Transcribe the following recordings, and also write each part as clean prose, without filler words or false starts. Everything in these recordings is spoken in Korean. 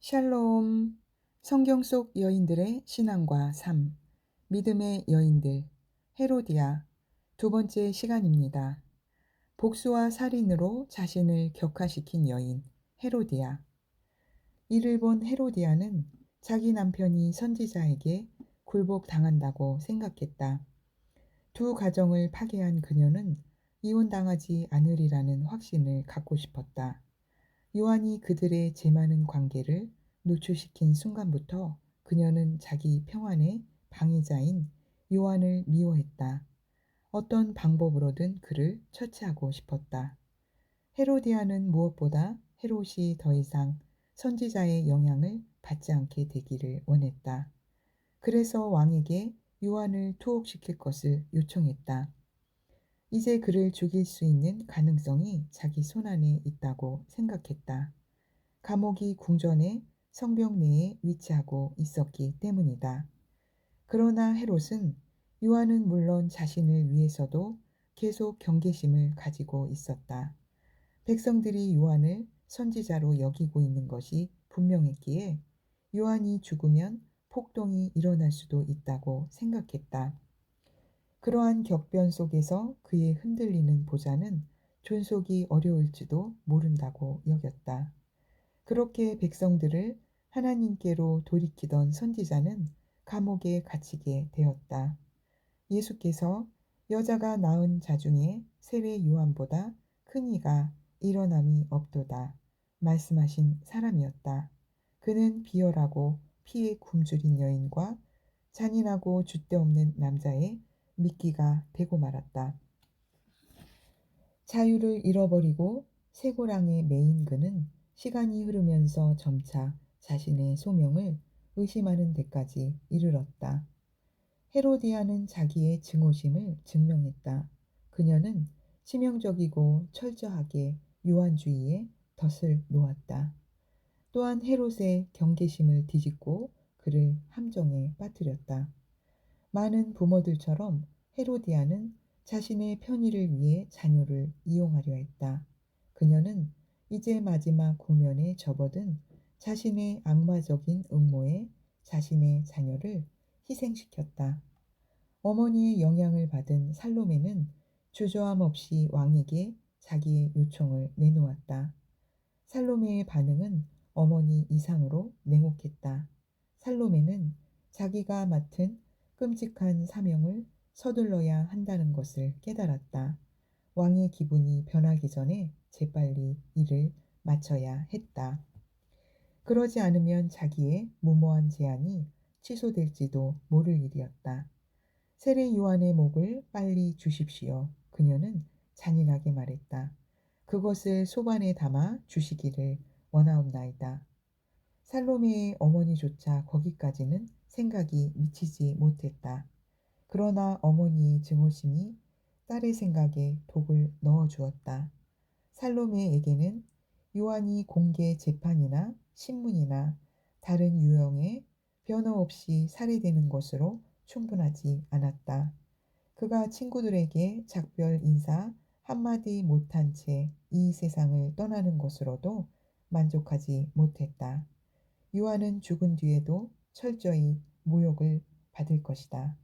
샬롬. 성경 속 여인들의 신앙과 삶. 믿음의 여인들. 헤로디아. 두 번째 시간입니다. 복수와 살인으로 자신을 격화시킨 여인, 헤로디아. 이를 본 헤로디아는 자기 남편이 선지자에게 굴복당한다고 생각했다. 두 가정을 파괴한 그녀는 이혼당하지 않으리라는 확신을 갖고 싶었다. 요한이 그들의 재많은 관계를 노출시킨 순간부터 그녀는 자기 평안의 방해자인 요한을 미워했다. 어떤 방법으로든 그를 처치하고 싶었다. 헤로디아는 무엇보다 헤롯이 더 이상 선지자의 영향을 받지 않게 되기를 원했다. 그래서 왕에게 요한을 투옥시킬 것을 요청했다. 이제 그를 죽일 수 있는 가능성이 자기 손안에 있다고 생각했다. 감옥이 궁전의 성벽 내에 위치하고 있었기 때문이다. 그러나 헤롯은 요한은 물론 자신을 위해서도 계속 경계심을 가지고 있었다. 백성들이 요한을 선지자로 여기고 있는 것이 분명했기에 요한이 죽으면 폭동이 일어날 수도 있다고 생각했다. 그러한 격변 속에서 그의 흔들리는 보좌는 존속이 어려울지도 모른다고 여겼다. 그렇게 백성들을 하나님께로 돌이키던 선지자는 감옥에 갇히게 되었다. 예수께서 여자가 낳은 자 중에 세례 요한보다 큰 이가 일어남이 없도다 말씀하신 사람이었다. 그는 비열하고 피에 굶주린 여인과 잔인하고 줏대없는 남자의 미끼가 되고 말았다. 자유를 잃어버리고 쇠고랑에 매인 그는 시간이 흐르면서 점차 자신의 소명을 의심하는 데까지 이르렀다. 헤로디아는 자기의 증오심을 증명했다. 그녀는 치명적이고 철저하게 요한주의에 덫을 놓았다. 또한 헤롯의 경계심을 뒤집고 그를 함정에 빠뜨렸다. 많은 부모들처럼 헤로디아는 자신의 편의를 위해 자녀를 이용하려 했다. 그녀는 이제 마지막 국면에 접어든 자신의 악마적인 음모에 자신의 자녀를 희생시켰다. 어머니의 영향을 받은 살로메는 주저함 없이 왕에게 자기의 요청을 내놓았다. 살로메의 반응은 어머니 이상으로 냉혹했다. 살로메는 자기가 맡은 끔찍한 사명을 서둘러야 한다는 것을 깨달았다. 왕의 기분이 변하기 전에 재빨리 일을 마쳐야 했다. 그러지 않으면 자기의 무모한 제안이 취소될지도 모를 일이었다. 세례 요한의 목을 빨리 주십시오. 그녀는 잔인하게 말했다. 그것을 소반에 담아 주시기를 원하옵나이다. 살로메의 어머니조차 거기까지는 생각이 미치지 못했다. 그러나 어머니의 증오심이 딸의 생각에 독을 넣어주었다. 살로메에게는 요한이 공개 재판이나 신문이나 다른 유형의 변호 없이 살해되는 것으로 충분하지 않았다. 그가 친구들에게 작별 인사 한마디 못한 채 이 세상을 떠나는 것으로도 만족하지 못했다. 요한은 죽은 뒤에도 철저히 모욕을 받을 것이다.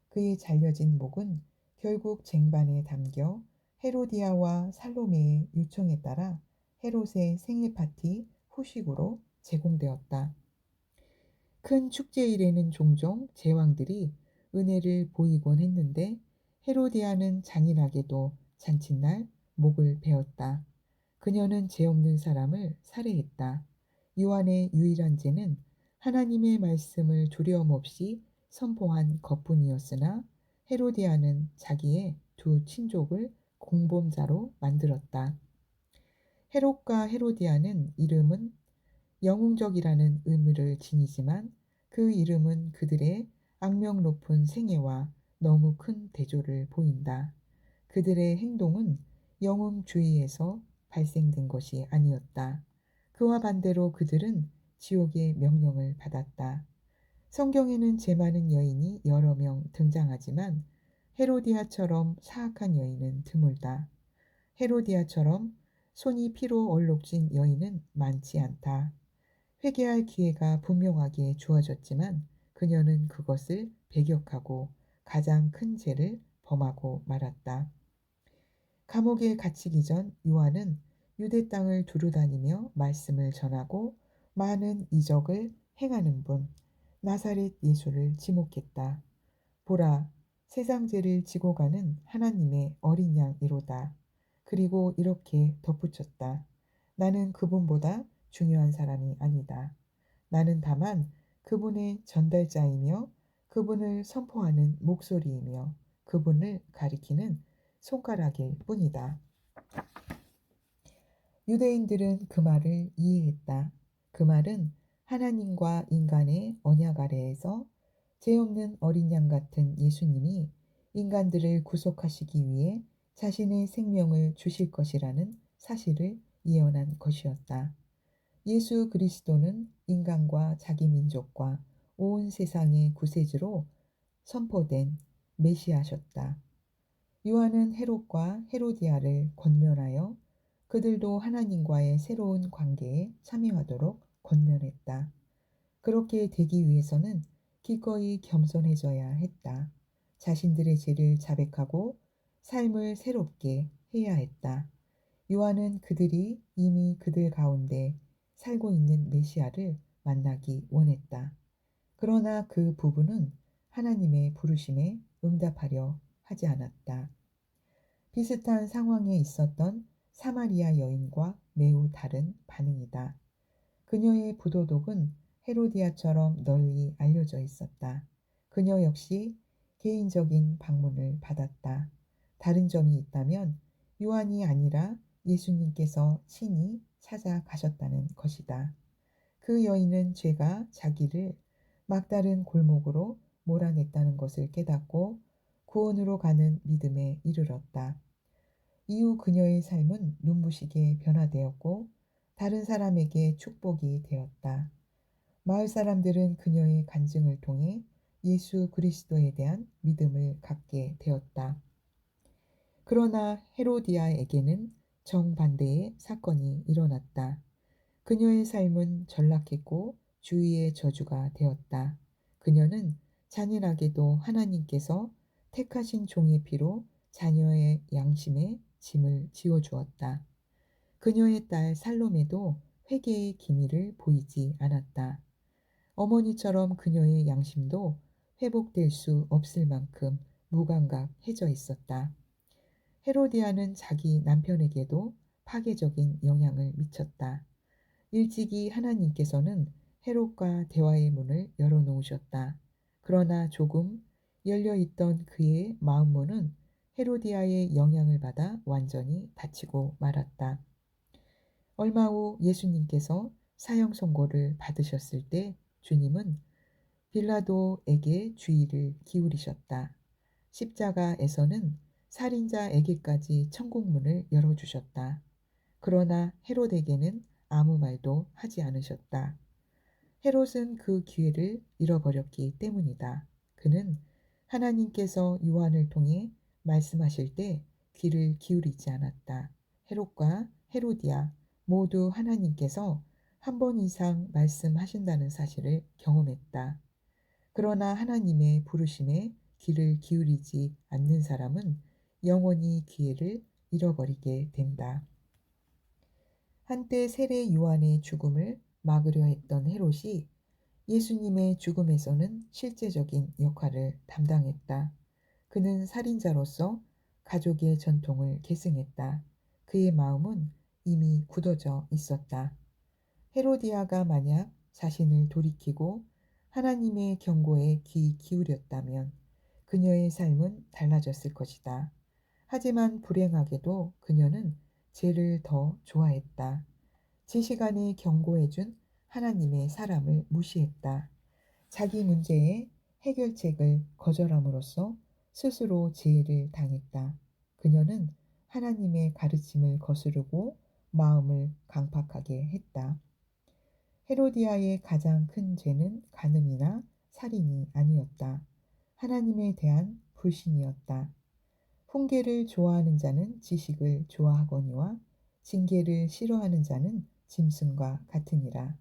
그의 잘려진 목은 결국 쟁반에 담겨 헤로디아와 살로메의 요청에 따라 헤롯의 생일 파티 후식으로 제공되었다. 큰 축제일에는 종종 제왕들이 은혜를 보이곤 했는데 헤로디아는 잔인하게도 잔칫날 목을 베었다. 그녀는 죄 없는 사람을 살해했다. 요한의 유일한 죄는 하나님의 말씀을 두려움 없이 선포한 것뿐이었으나 헤로디아는 자기의 두 친족을 공범자로 만들었다. 헤롯과 헤로디아는 이름은 영웅적이라는 의미를 지니지만 그 이름은 그들의 악명 높은 생애와 너무 큰 대조를 보인다. 그들의 행동은 영웅주의에서 발생된 것이 아니었다. 그와 반대로 그들은 지옥의 명령을 받았다. 성경에는 죄 많은 여인이 여러 명 등장하지만 헤로디아처럼 사악한 여인은 드물다. 헤로디아처럼 손이 피로 얼룩진 여인은 많지 않다. 회개할 기회가 분명하게 주어졌지만 그녀는 그것을 배격하고 가장 큰 죄를 범하고 말았다. 감옥에 갇히기 전 요한은 유대 땅을 두루다니며 말씀을 전하고 많은 이적을 행하는 분 나사렛 예수를 지목했다. 보라, 세상 죄를 지고 가는 하나님의 어린 양이로다. 그리고 이렇게 덧붙였다. 나는 그분보다 중요한 사람이 아니다. 나는 다만 그분의 전달자이며 그분을 선포하는 목소리이며 그분을 가리키는 손가락일 뿐이다. 유대인들은 그 말을 이해했다. 그 말은 하나님과 인간의 언약 아래에서 죄 없는 어린 양 같은 예수님이 인간들을 구속하시기 위해 자신의 생명을 주실 것이라는 사실을 예언한 것이었다. 예수 그리스도는 인간과 자기 민족과 온 세상의 구세주로 선포된 메시아셨다. 요한은 헤롯과 헤로디아를 권면하여 그들도 하나님과의 새로운 관계에 참여하도록 권면했다. 그렇게 되기 위해서는 기꺼이 겸손해져야 했다. 자신들의 죄를 자백하고 삶을 새롭게 해야 했다. 요한은 그들이 이미 그들 가운데 살고 있는 메시아를 만나기 원했다. 그러나 그 부부는 하나님의 부르심에 응답하려 하지 않았다. 비슷한 상황에 있었던 사마리아 여인과 매우 다른 반응이다. 그녀의 부도덕은 헤로디아처럼 널리 알려져 있었다. 그녀 역시 개인적인 방문을 받았다. 다른 점이 있다면 요한이 아니라 예수님께서 친히 찾아가셨다는 것이다. 그 여인은 죄가 자기를 막다른 골목으로 몰아냈다는 것을 깨닫고 구원으로 가는 믿음에 이르렀다. 이후 그녀의 삶은 눈부시게 변화되었고 다른 사람에게 축복이 되었다. 마을 사람들은 그녀의 간증을 통해 예수 그리스도에 대한 믿음을 갖게 되었다. 그러나 헤로디아에게는 정반대의 사건이 일어났다. 그녀의 삶은 전락했고 주위의 저주가 되었다. 그녀는 잔인하게도 하나님께서 택하신 종의 피로 자녀의 양심에 짐을 지어주었다. 그녀의 딸 살로메도 회개의 기미를 보이지 않았다. 어머니처럼 그녀의 양심도 회복될 수 없을 만큼 무감각해져 있었다. 헤로디아는 자기 남편에게도 파괴적인 영향을 미쳤다. 일찍이 하나님께서는 헤롯과 대화의 문을 열어놓으셨다. 그러나 조금 열려있던 그의 마음문은 헤로디아의 영향을 받아 완전히 닫히고 말았다. 얼마 후 예수님께서 사형 선고를 받으셨을 때 주님은 빌라도에게 주의를 기울이셨다. 십자가에서는 살인자에게까지 천국문을 열어주셨다. 그러나 헤롯에게는 아무 말도 하지 않으셨다. 헤롯은 그 기회를 잃어버렸기 때문이다. 그는 하나님께서 요한을 통해 말씀하실 때 귀를 기울이지 않았다. 헤롯과 헤로디아 모두 하나님께서 한 번 이상 말씀하신다는 사실을 경험했다. 그러나 하나님의 부르심에 귀를 기울이지 않는 사람은 영원히 기회를 잃어버리게 된다. 한때 세례 요한의 죽음을 막으려 했던 헤롯이 예수님의 죽음에서는 실제적인 역할을 담당했다. 그는 살인자로서 가족의 전통을 계승했다. 그의 마음은 이미 굳어져 있었다. 헤로디아가 만약 자신을 돌이키고 하나님의 경고에 귀 기울였다면 그녀의 삶은 달라졌을 것이다. 하지만 불행하게도 그녀는 죄를 더 좋아했다. 제 시간에 경고해준 하나님의 사람을 무시했다. 자기 문제의 해결책을 거절함으로써 스스로 죄를 당했다. 그녀는 하나님의 가르침을 거스르고 마음을 강팍하게 했다. 헤로디아의 가장 큰 죄는 간음이나 살인이 아니었다. 하나님에 대한 불신이었다. 훈계를 좋아하는 자는 지식을 좋아하거니와 징계를 싫어하는 자는 짐승과 같으니라.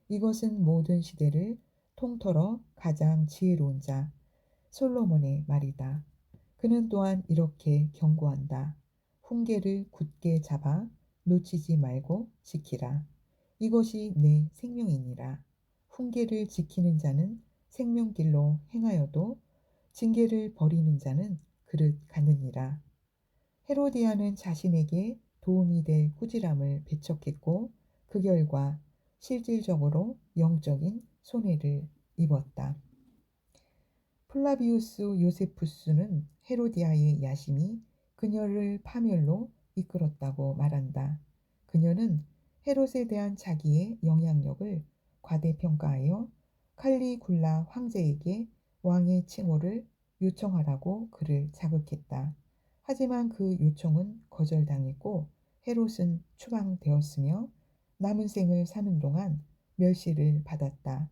이것은 모든 시대를 통틀어 가장 지혜로운 자 솔로몬의 말이다. 그는 또한 이렇게 경고한다. 훈계를 굳게 잡아 놓치지 말고 지키라. 이것이 내 생명이니라. 훈계를 지키는 자는 생명길로 행하여도 징계를 버리는 자는 그릇 가느니라. 헤로디아는 자신에게 도움이 될 꾸지람을 배척했고 그 결과 실질적으로 영적인 손해를 입었다. 플라비우스 요세푸스는 헤로디아의 야심이 그녀를 파멸로 이끌었다고 말한다. 그녀는 헤롯에 대한 자기의 영향력을 과대평가하여 칼리굴라 황제에게 왕의 칭호를 요청하라고 그를 자극했다. 하지만 그 요청은 거절당했고 헤롯은 추방되었으며 남은 생을 사는 동안 멸시를 받았다.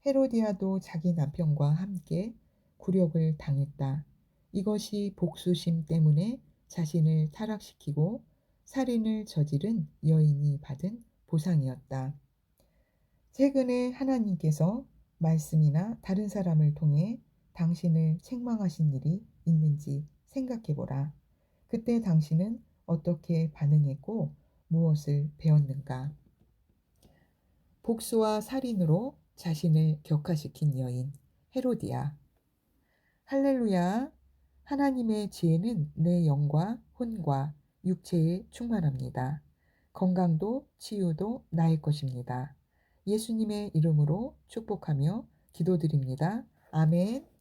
헤로디아도 자기 남편과 함께 굴욕을 당했다. 이것이 복수심 때문에 자신을 타락시키고 살인을 저지른 여인이 받은 보상이었다. 최근에 하나님께서 말씀이나 다른 사람을 통해 당신을 책망하신 일이 있는지 생각해 보라. 그때 당신은 어떻게 반응했고 무엇을 배웠는가? 복수와 살인으로 자신을 격화시킨 여인 헤로디아. 할렐루야. 하나님의 지혜는 내 영과 혼과 육체에 충만합니다. 건강도 치유도 나의 것입니다. 예수님의 이름으로 축복하며 기도드립니다. 아멘.